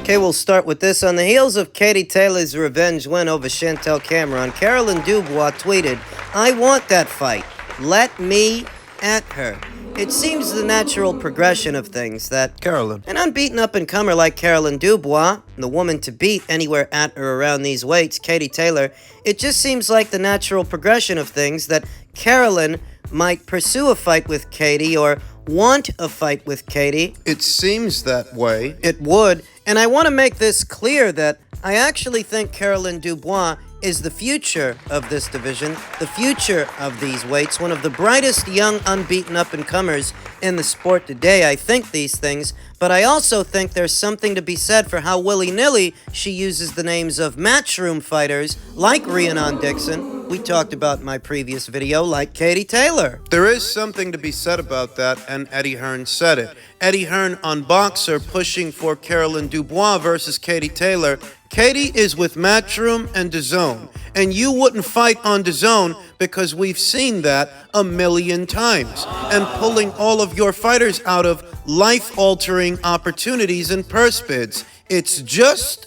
Okay, we'll start with this. On the heels of Katie Taylor's revenge win over Chantel Cameron, Caroline Dubois tweeted, "I want that fight. Let me at her." It seems the natural progression of things that Caroline, an unbeaten up-and-comer like Caroline Dubois, the woman to beat anywhere at or around these weights, Katie Taylor, it just seems like the natural progression of things that Caroline might pursue a fight with Katie or want a fight with Katie. it seems that way. It would, and I want to make this clear that I actually think Caroline Dubois is the future of this division, the future of these weights, one of the brightest young unbeaten up-and-comers in the sport today. I think these things, but I also think there's something to be said for how willy-nilly she uses the names of matchroom fighters like Rhiannon Dixon, we talked about in my previous video, like Katie Taylor. There is something to be said about that, and Eddie Hearn said it. Eddie Hearn on BOXXER pushing for Caroline Dubois versus Katie Taylor. Katie is with Matchroom and DAZN, and you wouldn't fight on DAZN because we've seen that a million times, and pulling all of your fighters out of life-altering opportunities and purse bids. It's just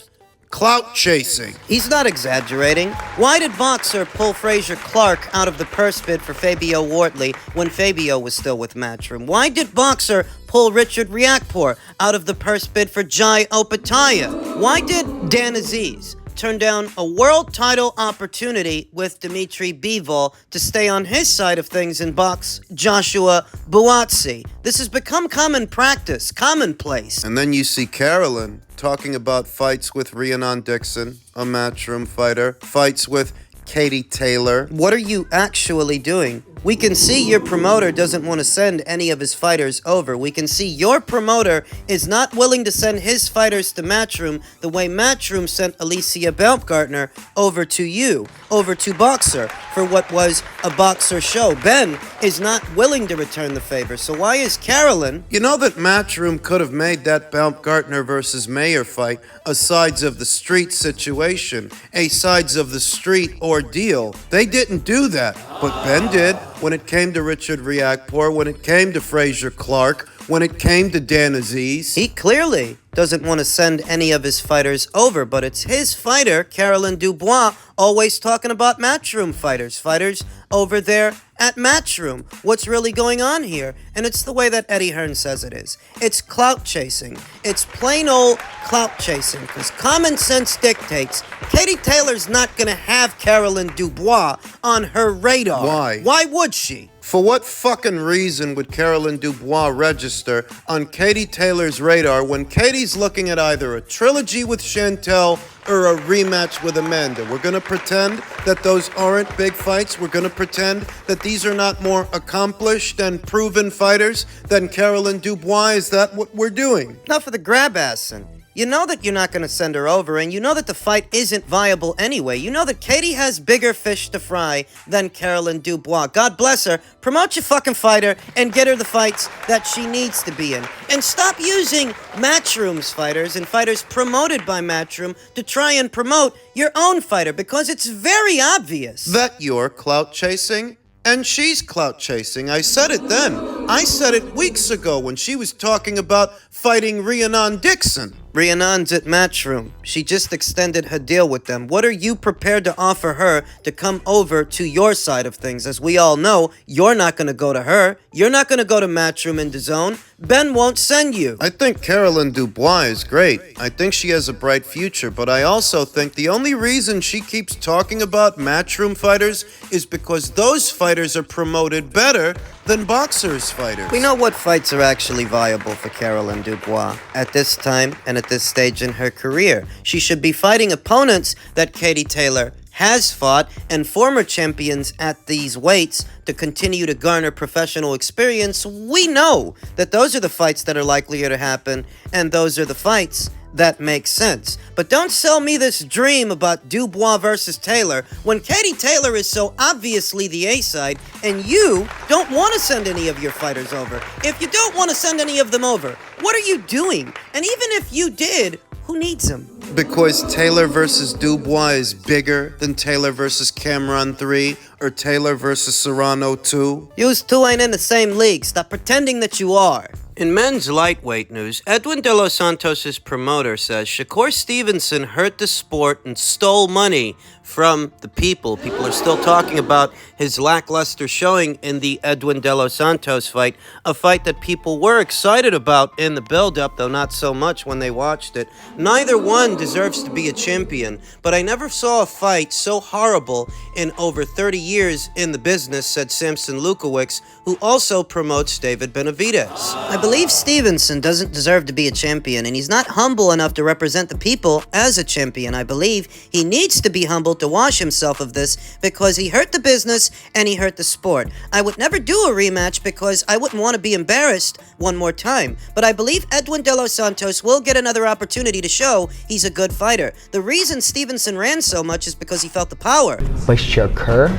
clout chasing. He's not exaggerating. Why did BOXXER pull Frazier Clark out of the purse bid for Fabio Wortley when Fabio was still with Matchroom? Why did BOXXER pull Richard Riakporhe out of the purse bid for Jai Opetaia? Why did Dan Aziz turn down a world title opportunity with Dimitri Bivol to stay on his side of things and box Joshua Buatsi? This has become common practice, commonplace. And then you see Caroline talking about fights with Rhiannon Dixon, a Matchroom fighter, fights with Katie Taylor. What are you actually doing? We can see your promoter doesn't want to send any of his fighters over. We can see your promoter is not willing to send his fighters to Matchroom the way Matchroom sent Alicia Baumgartner over to you, over to BOXXER, for what was a BOXXER show. Benn is not willing to return the favor, so why is Caroline... You know that Matchroom could have made that Baumgartner versus Mayer fight a sides of the street situation, a sides of the street ordeal. They didn't do that, but Benn did. When it came to Richard Riakporhe, when it came to Frazier Clark, when it came to Dan Aziz. He clearly doesn't want to send any of his fighters over, but it's his fighter, Caroline Dubois, always talking about Matchroom fighters over there at Matchroom. What's really going on here? And it's the way that Eddie Hearn says it is. It's clout chasing. It's plain old clout chasing, because common sense dictates Katie Taylor's not going to have Caroline Dubois on her radar. Why? Why would she? For what fucking reason would Caroline Dubois register on Katie Taylor's radar when Katie's looking at either a trilogy with Chantel or a rematch with Amanda? We're going to pretend that those aren't big fights. We're going to pretend that these are not more accomplished and proven fighters than Caroline Dubois. Is that what we're doing? Not for the grab-assing. You know that you're not going to send her over, and you know that the fight isn't viable anyway. You know that Katie has bigger fish to fry than Caroline Dubois. God bless her. Promote your fucking fighter and get her the fights that she needs to be in. And stop using Matchroom's fighters and fighters promoted by Matchroom to try and promote your own fighter, because it's very obvious that you're clout chasing. And she's clout chasing. I said it then. I said it weeks ago when she was talking about fighting Rhiannon Dixon. Rhiannon's at Matchroom. She just extended her deal with them. What are you prepared to offer her to come over to your side of things? As we all know, you're not going to go to her. You're not going to go to Matchroom and DAZN. Benn won't send you. I think Caroline Dubois is great. I think she has a bright future, but I also think the only reason she keeps talking about Matchroom fighters is because those fighters are promoted better than BOXXER's fighters. We know what fights are actually viable for Caroline Dubois at this time and at this stage in her career. She should be fighting opponents that Katie Taylor has fought and former champions at these weights to continue to garner professional experience. We know that those are the fights that are likelier to happen, and those are the fights that make sense. But don't sell me this dream about Dubois versus Taylor when Katie Taylor is so obviously the A-side and you don't want to send any of your fighters over. If you don't want to send any of them over, what are you doing? And even if you did, who needs them? Because Taylor versus Dubois is bigger than Taylor versus Cameron 3 or Taylor versus Serrano 2? Yous two ain't in the same league. Stop pretending that you are. In men's lightweight news, Edwin De Los Santos' promoter says Shakur Stevenson hurt the sport and stole money from the people. People are still talking about his lackluster showing in the Edwin De Los Santos fight, a fight that people were excited about in the build-up, though not so much when they watched it. Neither one deserves to be a champion, but I never saw a fight so horrible in over 30 years in the business, said Samson Lewkowicz, who also promotes David Benavidez. I believe Stevenson doesn't deserve to be a champion, and he's not humble enough to represent the people as a champion. I believe he needs to be humble to wash himself of this because he hurt the business and he hurt the sport. I would never do a rematch because I wouldn't want to be embarrassed one more time, but I believe Edwin De Los Santos will get another opportunity to show he's a good fighter. The reason Stevenson ran so much is because he felt the power. But Shakur,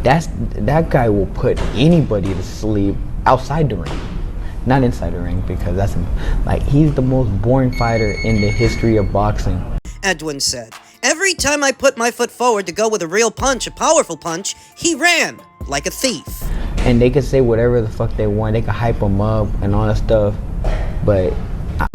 that guy will put anybody to sleep outside the ring, not inside the ring, because that's like he's the most boring fighter in the history of boxing. Edwin said, "Every time I put my foot forward to go with a real punch, a powerful punch, he ran like a thief." And they can say whatever the fuck they want, they can hype him up and all that stuff, but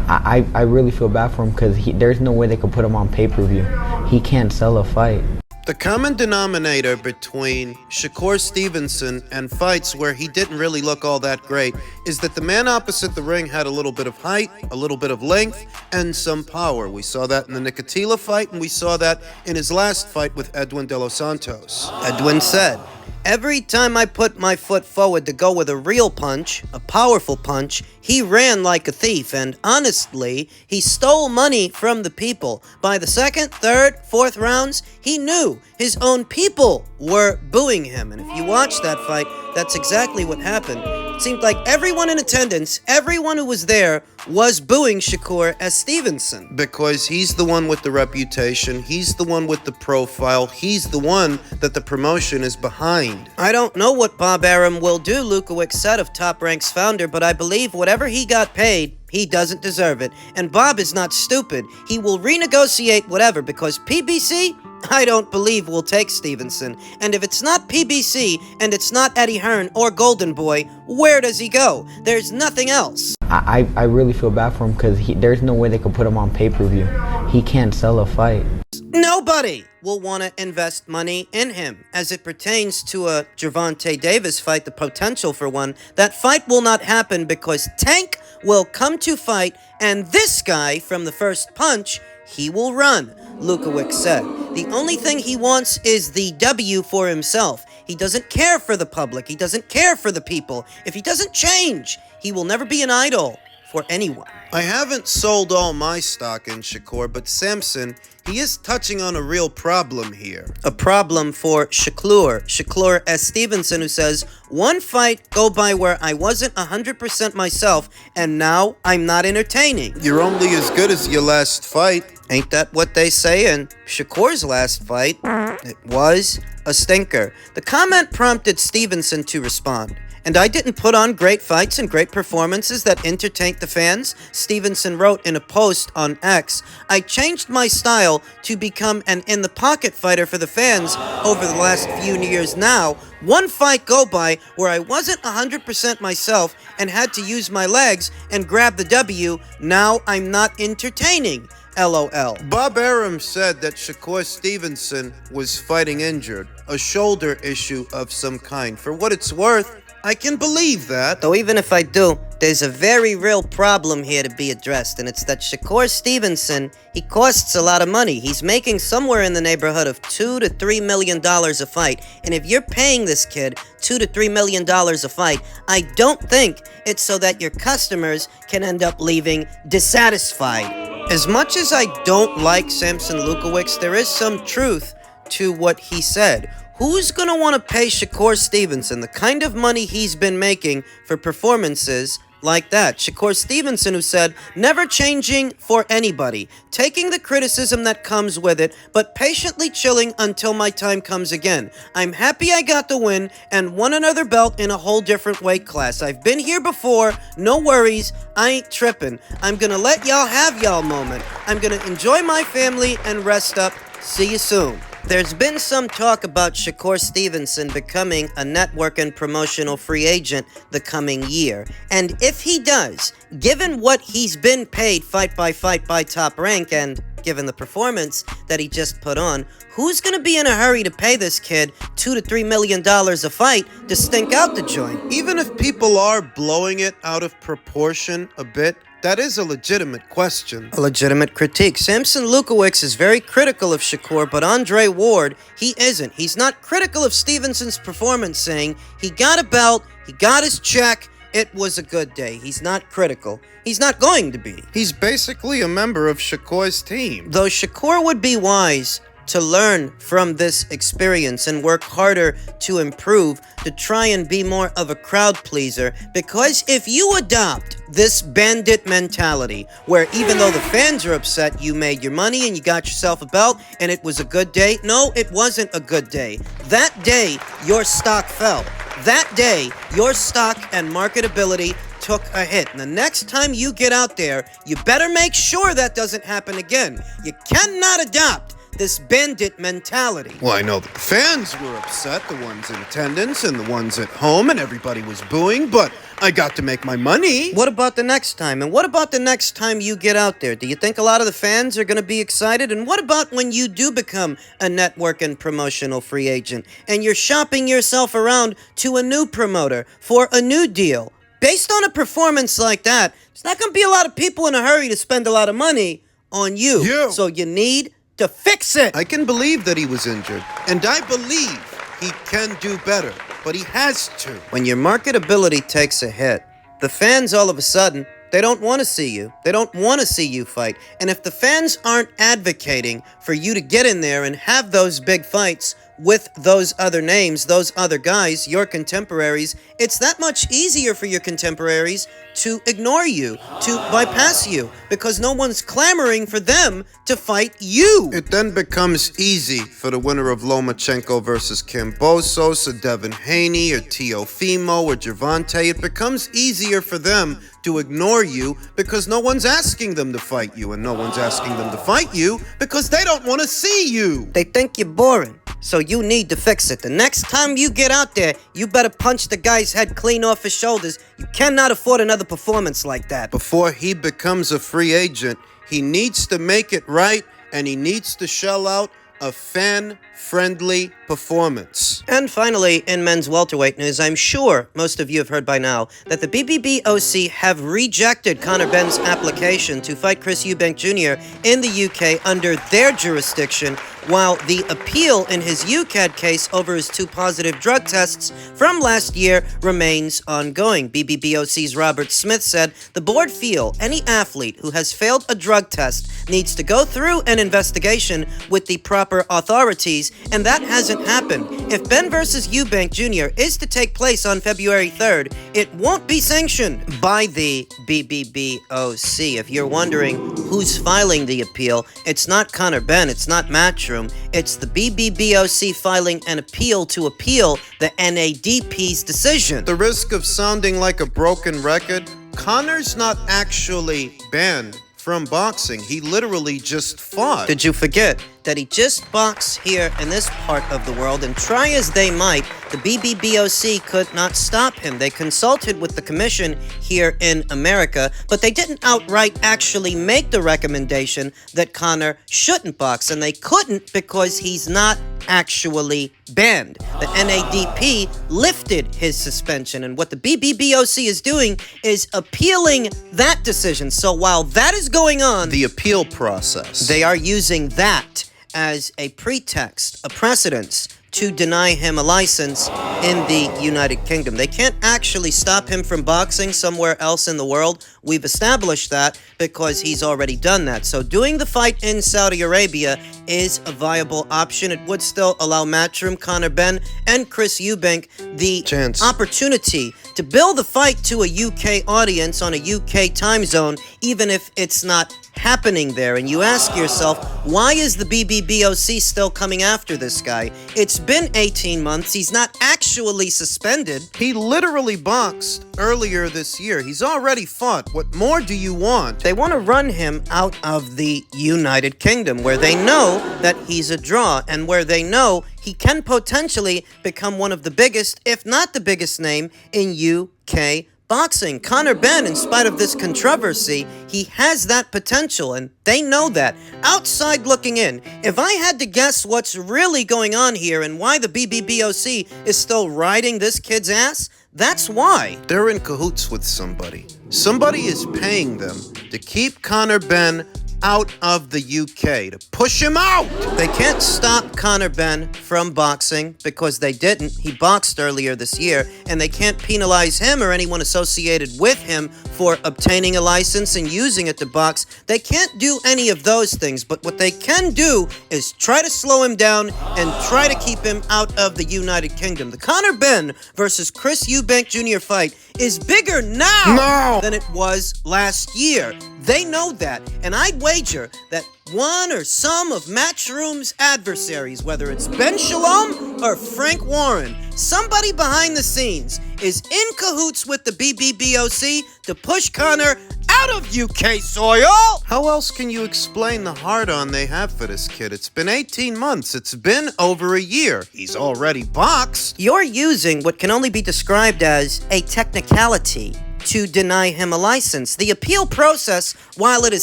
I really feel bad for him because there's no way they could put him on pay-per-view. He can't sell a fight. The common denominator between Shakur Stevenson and fights where he didn't really look all that great is that the man opposite the ring had a little bit of height, a little bit of length, and some power. We saw that in the Nicotila fight, and we saw that in his last fight with Edwin De Los Santos. Edwin said, "Every time I put my foot forward to go with a real punch, a powerful punch, he ran like a thief, and honestly, he stole money from the people. By the second, third, fourth rounds, he knew his own people were booing him." And if you watch that fight, that's exactly what happened. It seemed like everyone in attendance, everyone who was there, was booing Shakur as Stevenson. Because he's the one with the reputation, he's the one with the profile, he's the one that the promotion is behind. I don't know what Bob Arum will do, Lewkowicz said of Top Rank's founder, but I believe whatever he got paid, he doesn't deserve it. And Bob is not stupid. He will renegotiate whatever, because PBC, I don't believe will take Stevenson. And if it's not PBC, and it's not Eddie Hearn or Golden Boy, where does he go? There's nothing else. I really feel bad for him because there's no way they could put him on pay-per-view. He can't sell a fight. Nobody will want to invest money in him. As it pertains to a Gervonta Davis fight, the potential for one, that fight will not happen because Tank will come to fight, and this guy, from the first punch, he will run, Lewkowicz said. The only thing he wants is the W for himself. He doesn't care for the public. He doesn't care for the people. If he doesn't change, he will never be an idol for anyone. I haven't sold all my stock in Shakur, but Samson, he is touching on a real problem here. A problem for Shakur S. Stevenson, who says, "One fight go by where I wasn't 100% myself, and now I'm not entertaining." You're only as good as your last fight. Ain't that what they say in Shakur's last fight? It was a stinker. The comment prompted Stevenson to respond. "And I didn't put on great fights and great performances that entertained the fans," Stevenson wrote in a post on X. "I changed my style to become an in-the-pocket fighter for the fans over the last few years now. One fight go by where I wasn't 100% myself and had to use my legs and grab the W. Now I'm not entertaining. LOL. Bob Arum said that Shakur Stevenson was fighting injured, a shoulder issue of some kind. For what it's worth, I can believe that. Though even if I do, there's a very real problem here to be addressed, and it's that Shakur Stevenson, he costs a lot of money. He's making somewhere in the neighborhood of $2 to $3 million a fight, and if you're paying this kid $2 to $3 million a fight, I don't think it's so that your customers can end up leaving dissatisfied. As much as I don't like Samson Lewkowicz, there is some truth to what he said. Who's going to want to pay Shakur Stevenson the kind of money he's been making for performances like that? Shakur Stevenson, who said, "Never changing for anybody, taking the criticism that comes with it, but patiently chilling until my time comes again. I'm happy I got the win and won another belt in a whole different weight class. I've been here before, no worries, I ain't tripping. I'm going to let y'all have y'all moment. I'm going to enjoy my family and rest up. See you soon." There's been some talk about Shakur Stevenson becoming a network and promotional free agent the coming year. And if he does, given what he's been paid fight by Top Rank, and given the performance that he just put on, who's going to be in a hurry to pay this kid $2 to $3 million a fight to stink out the joint? Even if people are blowing it out of proportion a bit, that is a legitimate question. A legitimate critique. Samson Lewkowicz is very critical of Shakur, but Andre Ward, he isn't. He's not critical of Stevenson's performance, saying he got a belt, he got his check, it was a good day. He's not critical. He's not going to be. He's basically a member of Shakur's team. Though Shakur would be wise to learn from this experience and work harder to improve, to try and be more of a crowd pleaser, because if you adopt this bandit mentality, where even though the fans are upset, you made your money and you got yourself a belt and it was a good day. No, it wasn't a good day. That day, your stock fell. That day, your stock and marketability took a hit. And the next time you get out there, you better make sure that doesn't happen again. You cannot adopt this bandit mentality. Well, I know the fans were upset, the ones in attendance and the ones at home, and everybody was booing, but I got to make my money. What about the next time? And what about the next time you get out there? Do you think a lot of the fans are going to be excited? And what about when you do become a network and promotional free agent and you're shopping yourself around to a new promoter for a new deal? Based on a performance like that, there's not going to be a lot of people in a hurry to spend a lot of money on you. So you need to fix it. I can believe that he was injured, and I believe he can do better, but he has to. When your marketability takes a hit, the fans all of a sudden, they don't want to see you. They don't want to see you fight. And if the fans aren't advocating for you to get in there and have those big fights with those other names, those other guys, your contemporaries, it's that much easier for your contemporaries to ignore you, to bypass you, because no one's clamoring for them to fight you. It then becomes easy for the winner of Lomachenko versus Kambosos, or Devin Haney, or Teofimo, or Gervonta. It becomes easier for them to ignore you because no one's asking them to fight you, and no one's asking them to fight you because they don't want to see you. They think you're boring. So you need to fix it. The next time you get out there, you better punch the guy's head clean off his shoulders. You cannot afford another performance like that. Before he becomes a free agent, he needs to make it right, and he needs to shell out a fan-friendly performance. And finally, in men's welterweight news, I'm sure most of you have heard by now that the BBBofC have rejected Conor Benn's application to fight Chris Eubank Jr. in the UK under their jurisdiction, while the appeal in his UCAD case over his 2 positive drug tests from last year remains ongoing. BBBofC's Robert Smith said, "The board feel any athlete who has failed a drug test needs to go through an investigation with the proper authorities, and that hasn't happened. If Benn versus Eubank Jr. is to take place on February 3rd, it won't be sanctioned by the BBBofC. If you're wondering who's filing the appeal, it's not Conor Benn, it's not Matchroom, it's the BBBofC filing an appeal to appeal the NADP's decision. The risk of sounding like a broken record, Conor's not actually banned from boxing. He literally just fought. Did you forget that he just boxed here in this part of the world, and try as they might, the BBBofC could not stop him. They consulted with the commission here in America, but they didn't outright actually make the recommendation that Conor shouldn't box, and they couldn't because he's not actually banned. The NADP lifted his suspension, and what the BBBofC is doing is appealing that decision. So while that is going on, the appeal process, they are using that as a pretext, a precedence, to deny him a license in the United Kingdom. They can't actually stop him from boxing somewhere else in the world. We've established that because he's already done that. So doing the fight in Saudi Arabia is a viable option. It would still allow Matchroom, Conor Benn, and Chris Eubank the opportunity to build the fight to a UK audience on a UK time zone, even if it's not happening there, and you ask yourself, why is the BBBOC still coming after this guy? It's been 18 months. He's not actually suspended. He literally boxed earlier this year. He's already fought. What more do you want? They want to run him out of the United Kingdom, where they know that he's a draw, and where they know he can potentially become one of the biggest, if not the biggest name in UK boxing. Conor Benn, in spite of this controversy, he has that potential, and they know that. Outside looking in, if I had to guess what's really going on here and why the BBBOC is still riding this kid's ass, that's why. They're in cahoots with somebody. Somebody is paying them to keep Conor Benn out of the UK, to push him out. They can't stop Conor Benn from boxing because they didn't. He boxed earlier this year, and they can't penalize him or anyone associated with him for obtaining a license and using it to box. They can't do any of those things, but what they can do is try to slow him down and try to keep him out of the United Kingdom. The Conor Benn versus Chris Eubank Jr. fight is bigger now than it was last year. They know that, and I'd wager that one or some of Matchroom's adversaries, whether it's Ben Shalom or Frank Warren, somebody behind the scenes is in cahoots with the BBBOC to push Conor out of UK soil. How else can you explain the hard-on they have for this kid? It's been 18 months. It's been over a year. He's already boxed. You're using what can only be described as a technicality to deny him a license. The appeal process, while it is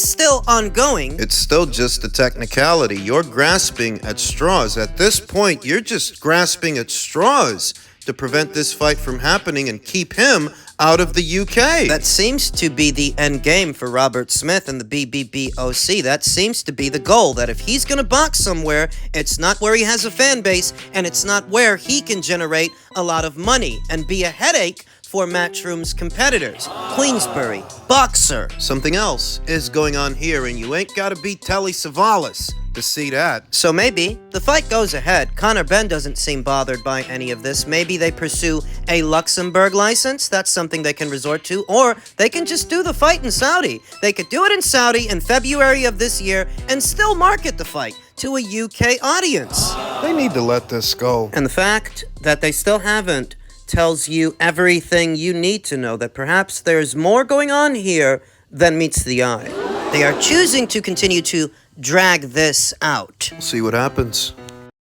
still ongoing, It's still just a technicality. You're grasping at straws. At this point, you're just grasping at straws to prevent this fight from happening and keep him out of the UK. that seems to be the end game for Robert Smith and the BBBOC. That seems to be the goal, that if he's going to box somewhere, it's not where he has a fan base, and it's not where he can generate a lot of money and be a headache for Matchroom's competitors. Queensbury, BOXXER. Something else is going on here, and you ain't gotta be Telly Savalas to see that. So maybe the fight goes ahead. Conor Benn doesn't seem bothered by any of this. Maybe they pursue a Luxembourg license. That's something they can resort to. Or they can just do the fight in Saudi. They could do it in Saudi in February of this year and still market the fight to a UK audience. They need to let this go. And the fact that they still haven't tells you everything you need to know, that perhaps there's more going on here than meets the eye. They are choosing to continue to drag this out. See what happens.